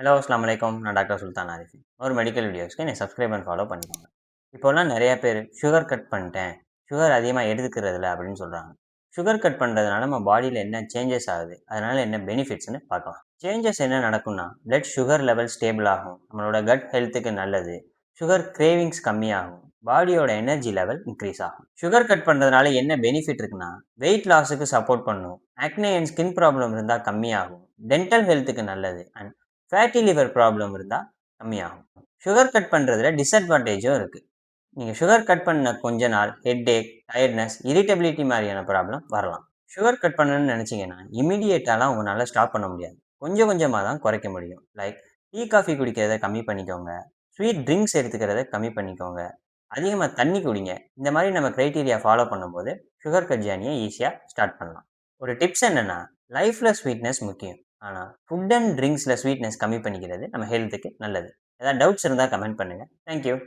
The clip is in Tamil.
ஹலோ அஸ்ஸலாமு அலைக்கும். நான் டாக்டர் சுல்தான் ஆரிஃபின். ஒரு மெடிக்கல் வீடியோஸ்க்கு என்னை சப்ஸ்கிரைப் அண்ட் ஃபாலோ பண்ணிக்கோங்க. இப்போலாம் நெறைய பேர் சுகர் கட் பண்ணிட்டேன். சுகர் அதிகமா எடுத்துக்கிறது இல்ல அப்படின்னு சொல்றாங்க. சுகர் கட் பண்றதுனால நம்ம பாடியில என்ன சேஞ்சஸ் ஆகுது? அதனால என்ன பெனிஃபிட்ஸ்ன்னு பார்க்கலாம். சேஞ்சஸ் என்ன நடக்கும்னா, பிளட் சுகர் லெவல் ஸ்டேபிள் ஆகும். நம்மளோட கட் ஹெல்த்துக்கு நல்லது. சுகர் கிரேவிங்ஸ் கம்மியாகும். பாடியோட எனர்ஜி லெவல் இன்க்ரீஸ் ஆகும். சுகர் கட் பண்றதுனால என்ன பெனிஃபிட் இருக்குன்னா, வெயிட் லாஸுக்கு சப்போர்ட் பண்ணும். ஆக்னே அண்ட் ஸ்கின் ப்ராப்ளம் இருந்தா கம்மியாகும். டென்டல் ஹெல்த்துக்கு நல்லது. அண்ட் ஃபேட்டி லிவர் ப்ராப்ளம் இருந்தா கம்மியாகும். சுகர் கட் பண்றதுல டிஸ்அட்வான்டேஜும் இருக்கு. நீங்க சுகர் கட் பண்ண கொஞ்ச நாள் ஹெட்டேக், டயர்ட்னஸ், இரிட்டபிலிட்டி மாரியான ப்ராப்ளம் வரலாம். சுகர் கட் பண்ணணும்னு நினைச்சீங்கன்னா, இமிடியேட்டாலாம் உங்களால ஸ்டாப் பண்ண முடியாது. கொஞ்சம் கொஞ்சமா தான் குறைக்க முடியும். லைக் டீ, காஃபி குடிக்கிறத கம்மி பண்ணிக்கோங்க. ஸ்வீட் ட்ரிங்க்ஸ் எடுத்துக்கிறத கம்மி பண்ணிக்கோங்க. அதிகமா தண்ணி குடிங்க. இந்த மாரி நம்ம கிரைட்டீரியா ஃபாலோ பண்ணும்போது, சுகர் கட் ஜர்னிய ஈஸியா ஸ்டார்ட் பண்ணலாம். ஒரு டிப்ஸ் என்னன்னா, லைஃப்ல ஸ்வீட்னஸ் முக்கியம். ஆனா, ஃபுட் அண்ட் ட்ரிங்க்ஸ்ல ஸ்வீட்னஸ் கம்மி பண்ணிக்கிறது நம்ம ஹெல்த்துக்கு நல்லது. ஏதாவது டவுட்ஸ் இருந்தா கமெண்ட் பண்ணுங்க. Thank you.